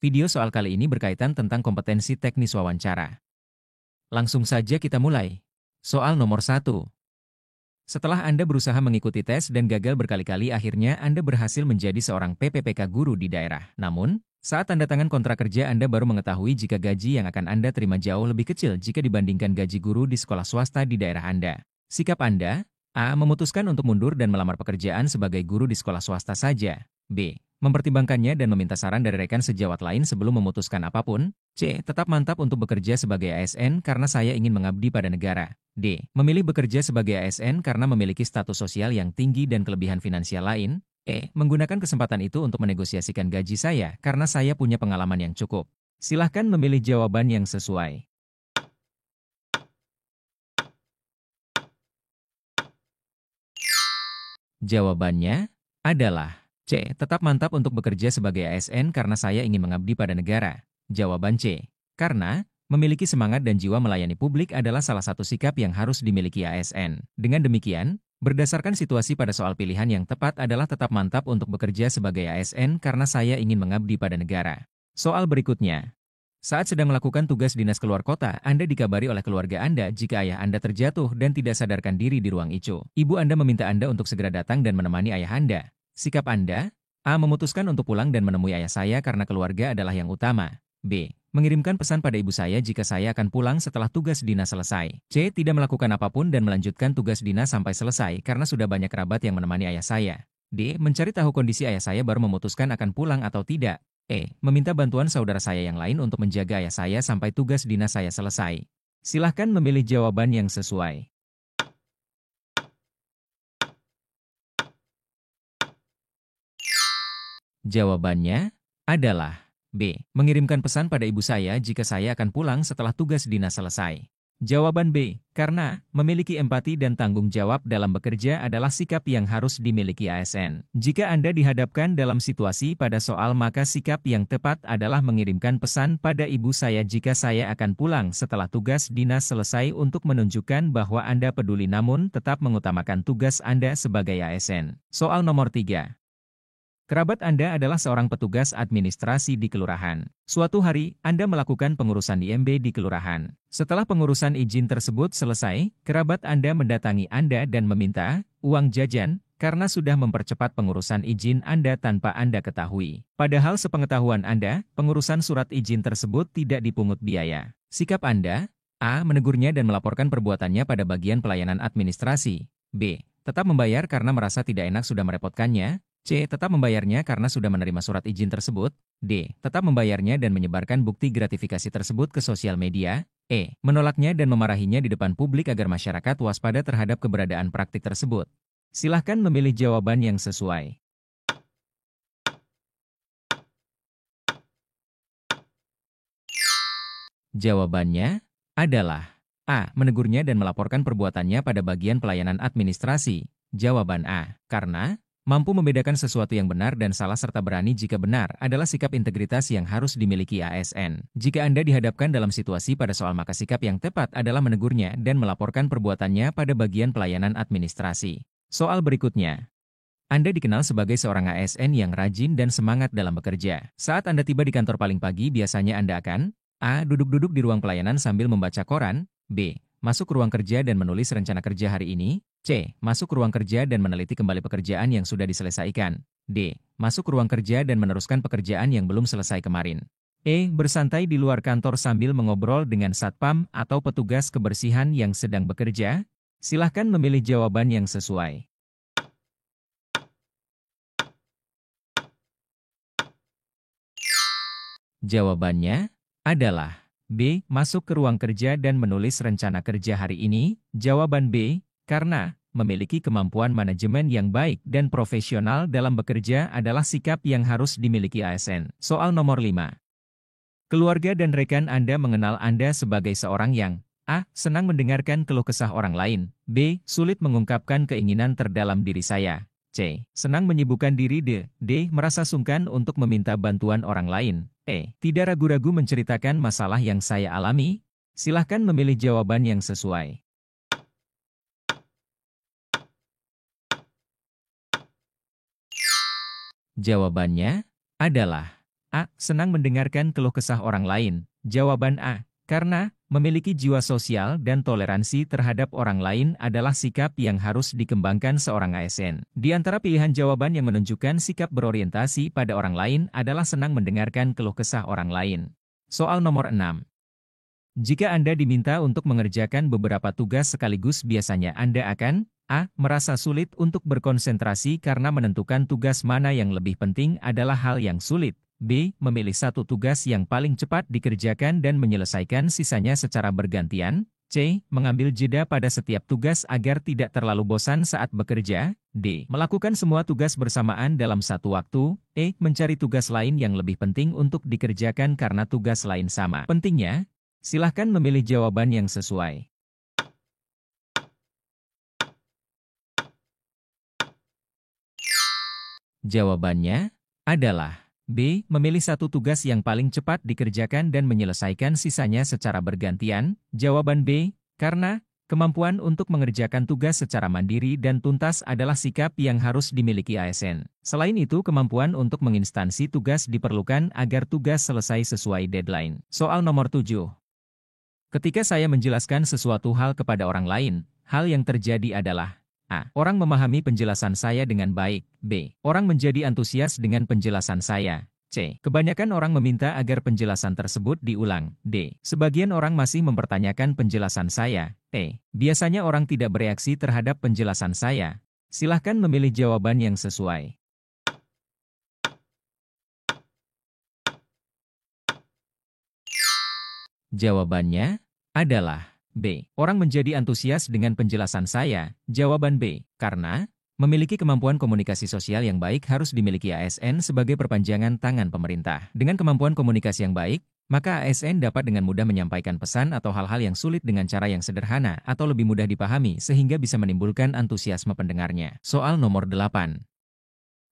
Video soal kali ini berkaitan tentang kompetensi teknis wawancara. Langsung saja kita mulai. Soal nomor 1. Setelah Anda berusaha mengikuti tes dan gagal berkali-kali, akhirnya Anda berhasil menjadi seorang PPPK guru di daerah. Namun, saat tanda tangan kontrak kerja Anda baru mengetahui jika gaji yang akan Anda terima jauh lebih kecil jika dibandingkan gaji guru di sekolah swasta di daerah Anda. Sikap Anda: A. Memutuskan untuk mundur dan melamar pekerjaan sebagai guru di sekolah swasta saja. B. Mempertimbangkannya dan meminta saran dari rekan sejawat lain sebelum memutuskan apapun. C. Tetap mantap untuk bekerja sebagai ASN karena saya ingin mengabdi pada negara. D. Memilih bekerja sebagai ASN karena memiliki status sosial yang tinggi dan kelebihan finansial lain. E. Menggunakan kesempatan itu untuk menegosiasikan gaji saya karena saya punya pengalaman yang cukup. Silahkan memilih jawaban yang sesuai. Jawabannya adalah C. Tetap mantap untuk bekerja sebagai ASN karena saya ingin mengabdi pada negara. Jawaban C. Karena memiliki semangat dan jiwa melayani publik adalah salah satu sikap yang harus dimiliki ASN. Dengan demikian, berdasarkan situasi pada soal pilihan yang tepat adalah tetap mantap untuk bekerja sebagai ASN karena saya ingin mengabdi pada negara. Soal berikutnya. Saat sedang melakukan tugas dinas keluar kota, Anda dikabari oleh keluarga Anda jika ayah Anda terjatuh dan tidak sadarkan diri di ruang ICU. Ibu Anda meminta Anda untuk segera datang dan menemani ayah Anda. Sikap Anda: A. Memutuskan untuk pulang dan menemui ayah saya karena keluarga adalah yang utama. B. Mengirimkan pesan pada ibu saya jika saya akan pulang setelah tugas dinas selesai. C. Tidak melakukan apapun dan melanjutkan tugas dinas sampai selesai karena sudah banyak kerabat yang menemani ayah saya. D. Mencari tahu kondisi ayah saya baru memutuskan akan pulang atau tidak. E. Meminta bantuan saudara saya yang lain untuk menjaga ayah saya sampai tugas dinas saya selesai. Silahkan memilih jawaban yang sesuai. Jawabannya adalah B. Mengirimkan pesan pada ibu saya jika saya akan pulang setelah tugas dinas selesai. Jawaban B. Karena memiliki empati dan tanggung jawab dalam bekerja adalah sikap yang harus dimiliki ASN. Jika Anda dihadapkan dalam situasi pada soal, maka sikap yang tepat adalah mengirimkan pesan pada ibu saya jika saya akan pulang setelah tugas dinas selesai untuk menunjukkan bahwa Anda peduli namun tetap mengutamakan tugas Anda sebagai ASN. Soal nomor 3. Kerabat Anda adalah seorang petugas administrasi di kelurahan. Suatu hari, Anda melakukan pengurusan IMB di kelurahan. Setelah pengurusan izin tersebut selesai, kerabat Anda mendatangi Anda dan meminta uang jajan karena sudah mempercepat pengurusan izin Anda tanpa Anda ketahui. Padahal sepengetahuan Anda, pengurusan surat izin tersebut tidak dipungut biaya. Sikap Anda: A. Menegurnya dan melaporkan perbuatannya pada bagian pelayanan administrasi. B. Tetap membayar karena merasa tidak enak sudah merepotkannya. C. Tetap membayarnya karena sudah menerima surat izin tersebut. D. Tetap membayarnya dan menyebarkan bukti gratifikasi tersebut ke sosial media. E. Menolaknya dan memarahinya di depan publik agar masyarakat waspada terhadap keberadaan praktik tersebut. Silahkan memilih jawaban yang sesuai. Jawabannya adalah A. Menegurnya dan melaporkan perbuatannya pada bagian pelayanan administrasi. Jawaban A. Karena mampu membedakan sesuatu yang benar dan salah serta berani jika benar adalah sikap integritas yang harus dimiliki ASN. Jika Anda dihadapkan dalam situasi pada soal, maka sikap yang tepat adalah menegurnya dan melaporkan perbuatannya pada bagian pelayanan administrasi. Soal berikutnya. Anda dikenal sebagai seorang ASN yang rajin dan semangat dalam bekerja. Saat Anda tiba di kantor paling pagi, biasanya Anda akan A. Duduk-duduk di ruang pelayanan sambil membaca koran. B. Masuk ke ruang kerja dan menulis rencana kerja hari ini. C. Masuk ke ruang kerja dan meneliti kembali pekerjaan yang sudah diselesaikan. D. Masuk ke ruang kerja dan meneruskan pekerjaan yang belum selesai kemarin. E. Bersantai di luar kantor sambil mengobrol dengan satpam atau petugas kebersihan yang sedang bekerja. Silahkan memilih jawaban yang sesuai. Jawabannya adalah B. Masuk ke ruang kerja dan menulis rencana kerja hari ini. Jawaban B. Karena memiliki kemampuan manajemen yang baik dan profesional dalam bekerja adalah sikap yang harus dimiliki ASN. Soal nomor 5. Keluarga dan rekan Anda mengenal Anda sebagai seorang yang A. Senang mendengarkan keluh kesah orang lain. B. Sulit mengungkapkan keinginan terdalam diri saya. C. Senang menyibukkan diri. D. Merasa sungkan untuk meminta bantuan orang lain. E. Tidak ragu-ragu menceritakan masalah yang saya alami. Silahkan memilih jawaban yang sesuai. Jawabannya adalah A. Senang mendengarkan keluh kesah orang lain. Jawaban A. Karena memiliki jiwa sosial dan toleransi terhadap orang lain adalah sikap yang harus dikembangkan seorang ASN. Di antara pilihan jawaban yang menunjukkan sikap berorientasi pada orang lain adalah senang mendengarkan keluh kesah orang lain. Soal nomor 6. Jika Anda diminta untuk mengerjakan beberapa tugas sekaligus, biasanya Anda akan A. Merasa sulit untuk berkonsentrasi karena menentukan tugas mana yang lebih penting adalah hal yang sulit. B. Memilih satu tugas yang paling cepat dikerjakan dan menyelesaikan sisanya secara bergantian. C. Mengambil jeda pada setiap tugas agar tidak terlalu bosan saat bekerja. D. Melakukan semua tugas bersamaan dalam satu waktu. E. Mencari tugas lain yang lebih penting untuk dikerjakan karena tugas lain sama pentingnya. Silahkan memilih jawaban yang sesuai. Jawabannya adalah B. Memilih satu tugas yang paling cepat dikerjakan dan menyelesaikan sisanya secara bergantian. Jawaban B. Karena kemampuan untuk mengerjakan tugas secara mandiri dan tuntas adalah sikap yang harus dimiliki ASN. Selain itu, kemampuan untuk menginstansi tugas diperlukan agar tugas selesai sesuai deadline. Soal nomor 7. Ketika saya menjelaskan sesuatu hal kepada orang lain, hal yang terjadi adalah A. Orang memahami penjelasan saya dengan baik. B. Orang menjadi antusias dengan penjelasan saya. C. Kebanyakan orang meminta agar penjelasan tersebut diulang. D. Sebagian orang masih mempertanyakan penjelasan saya. E. Biasanya orang tidak bereaksi terhadap penjelasan saya. Silahkan memilih jawaban yang sesuai. Jawabannya adalah B. Orang menjadi antusias dengan penjelasan saya. Jawaban B. Karena memiliki kemampuan komunikasi sosial yang baik harus dimiliki ASN sebagai perpanjangan tangan pemerintah. Dengan kemampuan komunikasi yang baik, maka ASN dapat dengan mudah menyampaikan pesan atau hal-hal yang sulit dengan cara yang sederhana atau lebih mudah dipahami sehingga bisa menimbulkan antusiasme pendengarnya. Soal nomor 8.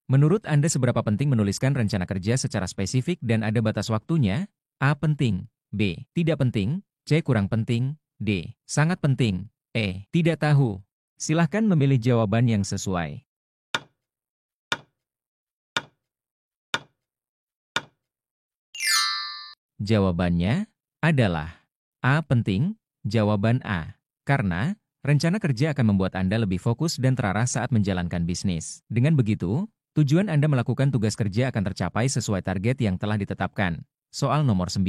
Menurut Anda seberapa penting menuliskan rencana kerja secara spesifik dan ada batas waktunya? A. Penting. B. Tidak penting. C. Kurang penting. D. Sangat penting. E. Tidak tahu. Silahkan memilih jawaban yang sesuai. Jawabannya adalah A. Penting. Jawaban A. Karena rencana kerja akan membuat Anda lebih fokus dan terarah saat menjalankan bisnis. Dengan begitu, tujuan Anda melakukan tugas kerja akan tercapai sesuai target yang telah ditetapkan. Soal nomor 9.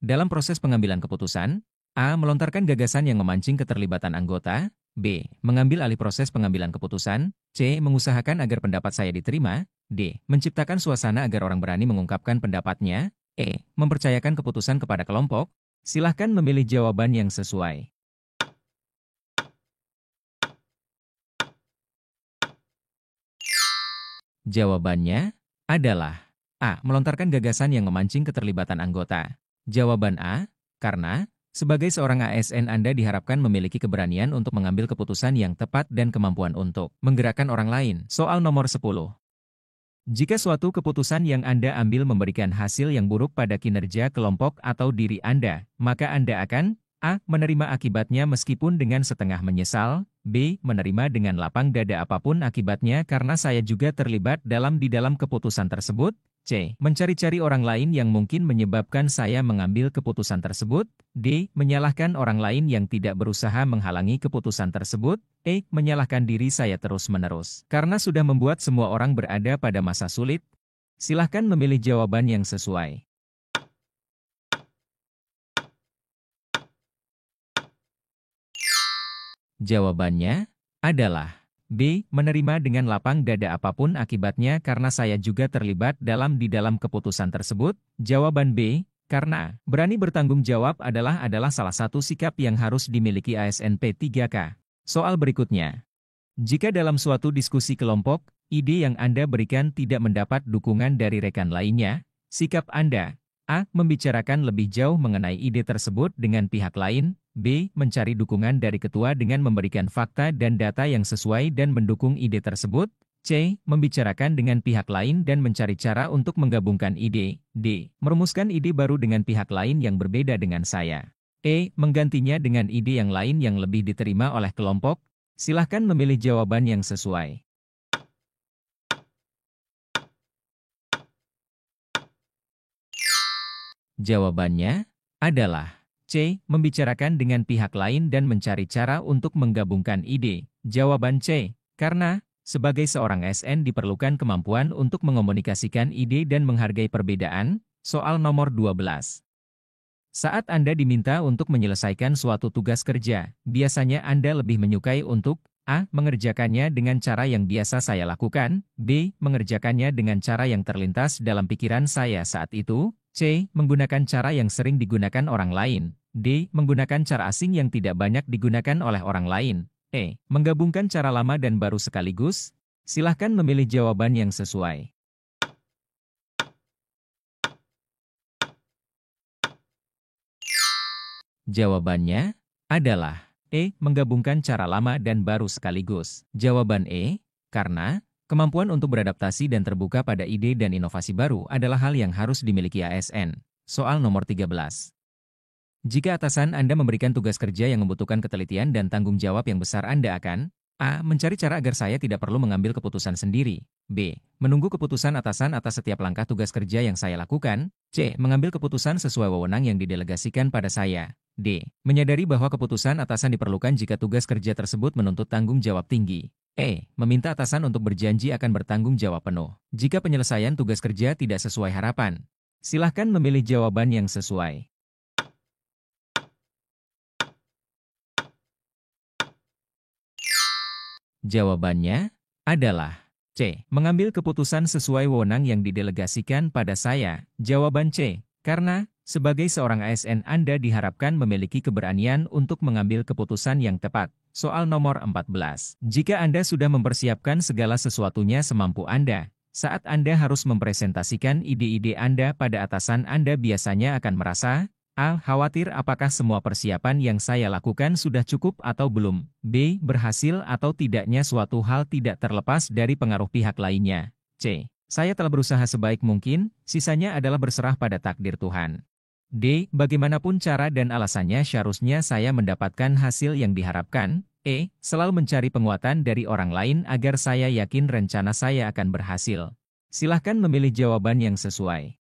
Dalam proses pengambilan keputusan, A. Melontarkan gagasan yang memancing keterlibatan anggota. B. Mengambil alih proses pengambilan keputusan. C. Mengusahakan agar pendapat saya diterima. D. Menciptakan suasana agar orang berani mengungkapkan pendapatnya. E. Mempercayakan keputusan kepada kelompok. Silahkan memilih jawaban yang sesuai. Jawabannya adalah A. Melontarkan gagasan yang memancing keterlibatan anggota. Jawaban A. Karena sebagai seorang ASN Anda diharapkan memiliki keberanian untuk mengambil keputusan yang tepat dan kemampuan untuk menggerakkan orang lain. Soal nomor 10. Jika suatu keputusan yang Anda ambil memberikan hasil yang buruk pada kinerja kelompok atau diri Anda, maka Anda akan A. Menerima akibatnya meskipun dengan setengah menyesal. B. Menerima dengan lapang dada apapun akibatnya karena saya juga terlibat di dalam keputusan tersebut. C. Mencari-cari orang lain yang mungkin menyebabkan saya mengambil keputusan tersebut. D. Menyalahkan orang lain yang tidak berusaha menghalangi keputusan tersebut. E. Menyalahkan diri saya terus-menerus karena sudah membuat semua orang berada pada masa sulit. Silahkan memilih jawaban yang sesuai. Jawabannya adalah B. Menerima dengan lapang dada apapun akibatnya karena saya juga terlibat di dalam keputusan tersebut. Jawaban B. Karena berani bertanggung jawab adalah salah satu sikap yang harus dimiliki ASN P3K. Soal berikutnya. Jika dalam suatu diskusi kelompok, ide yang Anda berikan tidak mendapat dukungan dari rekan lainnya, sikap Anda A. Membicarakan lebih jauh mengenai ide tersebut dengan pihak lain. B. Mencari dukungan dari ketua dengan memberikan fakta dan data yang sesuai dan mendukung ide tersebut. C. Membicarakan dengan pihak lain dan mencari cara untuk menggabungkan ide. D. Merumuskan ide baru dengan pihak lain yang berbeda dengan saya. E. Menggantinya dengan ide yang lain yang lebih diterima oleh kelompok. Silahkan memilih jawaban yang sesuai. Jawabannya adalah C. Membicarakan dengan pihak lain dan mencari cara untuk menggabungkan ide. Jawaban C. Karena sebagai seorang ASN diperlukan kemampuan untuk mengomunikasikan ide dan menghargai perbedaan. Soal nomor 12. Saat Anda diminta untuk menyelesaikan suatu tugas kerja, biasanya Anda lebih menyukai untuk A. Mengerjakannya dengan cara yang biasa saya lakukan, B. Mengerjakannya dengan cara yang terlintas dalam pikiran saya saat itu, C. Menggunakan cara yang sering digunakan orang lain, D. Menggunakan cara asing yang tidak banyak digunakan oleh orang lain, E. Menggabungkan cara lama dan baru sekaligus. Silahkan memilih jawaban yang sesuai. Jawabannya adalah E. Menggabungkan cara lama dan baru sekaligus. Jawaban E. Karena kemampuan untuk beradaptasi dan terbuka pada ide dan inovasi baru adalah hal yang harus dimiliki ASN. Soal nomor 13. Jika atasan Anda memberikan tugas kerja yang membutuhkan ketelitian dan tanggung jawab yang besar, Anda akan A. Mencari cara agar saya tidak perlu mengambil keputusan sendiri. B. Menunggu keputusan atasan atas setiap langkah tugas kerja yang saya lakukan. C. Mengambil keputusan sesuai wewenang yang didelegasikan pada saya. D. Menyadari bahwa keputusan atasan diperlukan jika tugas kerja tersebut menuntut tanggung jawab tinggi. E. Meminta atasan untuk berjanji akan bertanggung jawab penuh jika penyelesaian tugas kerja tidak sesuai harapan. Silahkan memilih jawaban yang sesuai. Jawabannya adalah C. Mengambil keputusan sesuai wewenang yang didelegasikan pada saya. Jawaban C. Karena sebagai seorang ASN Anda diharapkan memiliki keberanian untuk mengambil keputusan yang tepat. Soal nomor 14. Jika Anda sudah mempersiapkan segala sesuatunya semampu Anda, saat Anda harus mempresentasikan ide-ide Anda pada atasan, Anda biasanya akan merasa A. Khawatir apakah semua persiapan yang saya lakukan sudah cukup atau belum. B. Berhasil atau tidaknya suatu hal tidak terlepas dari pengaruh pihak lainnya. C. Saya telah berusaha sebaik mungkin, sisanya adalah berserah pada takdir Tuhan. D. Bagaimanapun cara dan alasannya seharusnya saya mendapatkan hasil yang diharapkan. E. Selalu mencari penguatan dari orang lain agar saya yakin rencana saya akan berhasil. Silahkan memilih jawaban yang sesuai.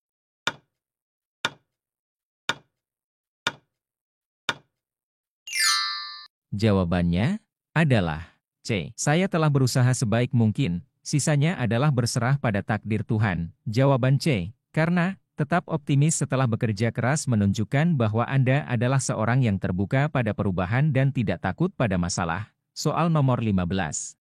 Jawabannya adalah C. Saya telah berusaha sebaik mungkin, sisanya adalah berserah pada takdir Tuhan. Jawaban C. Karena tetap optimis setelah bekerja keras menunjukkan bahwa Anda adalah seorang yang terbuka pada perubahan dan tidak takut pada masalah. Soal nomor 15.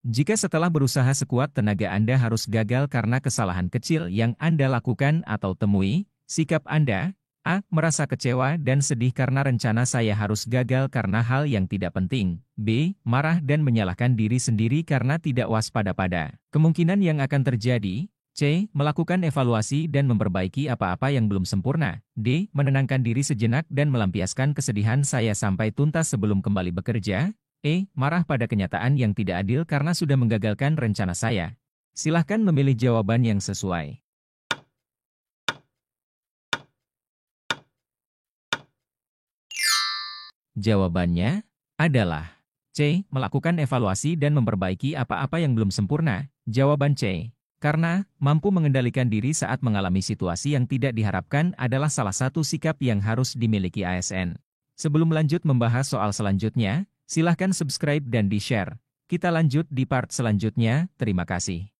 Jika setelah berusaha sekuat tenaga Anda harus gagal karena kesalahan kecil yang Anda lakukan atau temui, sikap Anda A. Merasa kecewa dan sedih karena rencana saya harus gagal karena hal yang tidak penting. B. Marah dan menyalahkan diri sendiri karena tidak waspada pada kemungkinan yang akan terjadi. C. Melakukan evaluasi dan memperbaiki apa-apa yang belum sempurna. D. Menenangkan diri sejenak dan melampiaskan kesedihan saya sampai tuntas sebelum kembali bekerja. E. Marah pada kenyataan yang tidak adil karena sudah menggagalkan rencana saya. Silahkan memilih jawaban yang sesuai. Jawabannya adalah C. Melakukan evaluasi dan memperbaiki apa-apa yang belum sempurna. Jawaban C. Karena mampu mengendalikan diri saat mengalami situasi yang tidak diharapkan adalah salah satu sikap yang harus dimiliki ASN. Sebelum lanjut membahas soal selanjutnya, silahkan subscribe dan di-share. Kita lanjut di part selanjutnya, terima kasih.